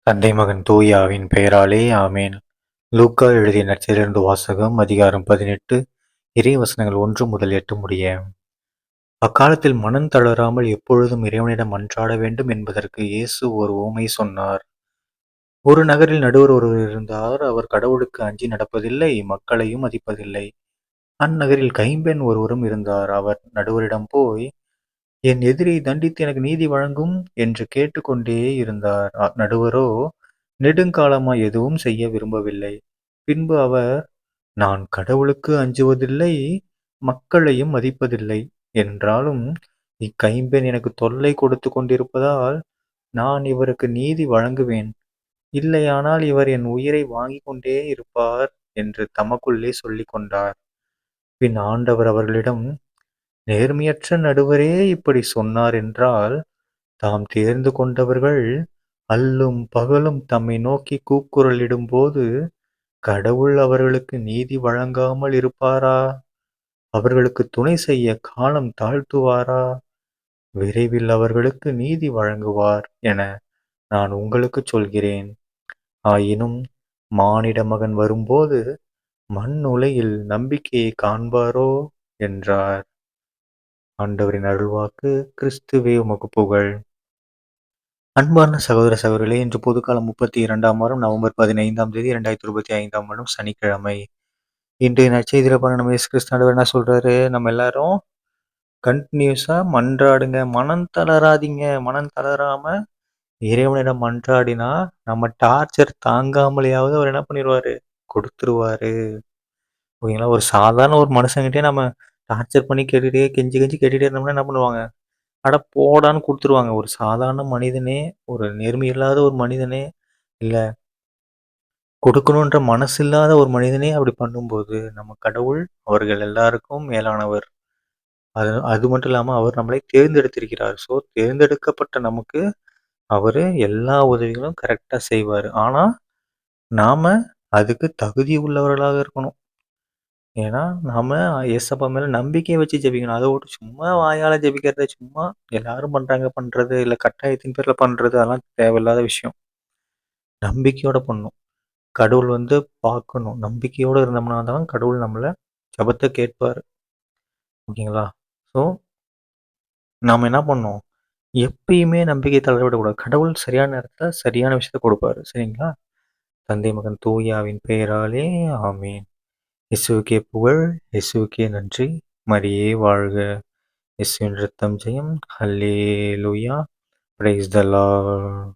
தந்தை மகன் தூய ஆவியின் பெயராலே ஆமேன். லூக்கா எழுதிய நற்செய்தியிலிருந்து வாசகம். அதிகாரம் 18, இறை வசனங்கள் 1 முதல் 8 முடிய. அக்காலத்தில் மனம் தளராமல் எப்பொழுதும் இறைவனிடம் மன்றாட வேண்டும் என்பதற்கு இயேசு ஒரு உவமை சொன்னார். ஒரு நகரில் நடுவர் ஒருவர் இருந்தார். அவர் கடவுளுக்கு அஞ்சி நடப்பதில்லை, மக்களையும் மதிப்பதில்லை. அந்நகரில் கைம்பெண் ஒருவரும் இருந்தார். அவர் நடுவரிடம் போய், என் எதிரியை தண்டித்து எனக்கு நீதி வழங்கும் என்று கேட்டுக்கொண்டே இருந்தார். நடுவரோ நெடுங்காலமாய் எதுவும் செய்ய விரும்பவில்லை. பின்பு அவர், நான் கடவுளுக்கு அஞ்சுவதில்லை, மக்களையும் மதிப்பதில்லை. என்றாலும் இக்கைம்பெண் எனக்கு தொல்லை கொடுத்து கொண்டிருப்பதால் நான் இவருக்கு நீதி வழங்குவேன். இல்லையானால் இவர் என் உயிரை வாங்கிக் கொண்டே இருப்பார் என்று தமக்குள்ளே சொல்லிக் கொண்டார். பின் ஆண்டவர் அவர்களிடம், நேர்மையற்ற நடுவரே இப்படி சொன்னார் என்றால், தாம் தேர்ந்து கொண்டவர்கள் அல்லும் பகலும் தம்மை நோக்கி கூக்குரலிடும்போது கடவுள் அவர்களுக்கு நீதி வழங்காமல் இருப்பாரா? அவர்களுக்கு துணை செய்ய காலம் தாழ்த்துவாரா? விரைவில் அவர்களுக்கு நீதி வழங்குவார் என நான் உங்களுக்குச் சொல்கிறேன். ஆயினும் மானிட மகன் வரும்போது மண்ணுலகில் நம்பிக்கையை காண்பாரோ என்றார். ஆண்டவரின் அருள்வாக்கு. கிறிஸ்துவே உமக்கு புகழ். அன்பார்ந்த சகோதர சகோதரிகளே, இன்று பொதுக்காலம் 32ஆம் வாரம் நவம்பர் 15ஆம் தேதி 2025ஆம் வருடம் சனிக்கிழமை. இன்றைய நற்செய்தியில பாருங்க, நம்ம இயேசு கிறிஸ்து ஆண்டவர் என்ன சொல்றாரு? நம்ம எல்லாரும் கண்டினியூஸா மன்றாடுங்க, மனம் தளராதீங்க. மனம் தளராம இறைவனிடம் மன்றாடினா நம்ம டார்ச்சர் தாங்காமலேயாவது அவர் என்ன பண்ணிடுவாரு? கொடுத்துருவாரு. ஓகேங்களா? ஒரு சாதாரண ஒரு மனுஷங்கிட்டயே நம்ம டார்ச்சர் பண்ணி கேட்டுட்டே கெஞ்சி கெஞ்சி கேட்டுட்டே இருந்தோம்னா என்ன பண்ணுவாங்க? அட போடான்னு குடுத்துருவாங்க. ஒரு சாதாரண மனிதனே, ஒரு நேர்மை இல்லாத ஒரு மனிதனே, இல்ல கொடுக்கணுன்ற மனசு இல்லாத ஒரு மனிதனே அப்படி பண்ணும்போது, நம்ம கடவுள் அவர்கள் எல்லாருக்கும் மேலானவர். அது அது மட்டும் இல்லாம அவர் நம்மளை தேர்ந்தெடுத்திருக்கிறார். ஸோ தேர்ந்தெடுக்கப்பட்ட நமக்கு அவரு எல்லா உதவிகளும் கரெக்ட்டா செய்வாரு. ஆனா, நாம அதுக்கு தகுதி உள்ளவர்களாக இருக்கணும். ஏன்னா, நாம ஏசப்பா மேல நம்பிக்கைய வச்சு ஜெபிக்கணும். அத விட்டு சும்மா வாயால ஜெபிக்கிறது, சும்மா எல்லாரும் பண்றது, இல்ல கட்டாயத்தின் பேர்ல பண்றது, அதெல்லாம் தேவையில்லாத விஷயம். நம்பிக்கையோட பண்ணணும். கடவுள் பார்க்கணும். நம்பிக்கையோட இருந்தோம்னா தான் கடவுள் நம்மள ஜெபத்த கேட்பாரு. ஓகேங்களா? ஸோ, நாம என்ன பண்ணணும்? எப்பயுமே நம்பிக்கை தளர விடக்கூடாது. கடவுள் சரியான நேரத்துல சரியான விஷயத்த குடுப்பாரு. சரிங்களா? தந்தை, மகன், தூய ஆவியின் பெயராலே ஆமென். இயேசுவுக்கே புகழ், இயேசுவுக்கே நன்றி, மரியே வாழ்க. இயேசுவின் ரத்தம் ஜெயம். ஹல்லேலூயா. Praise the Lord.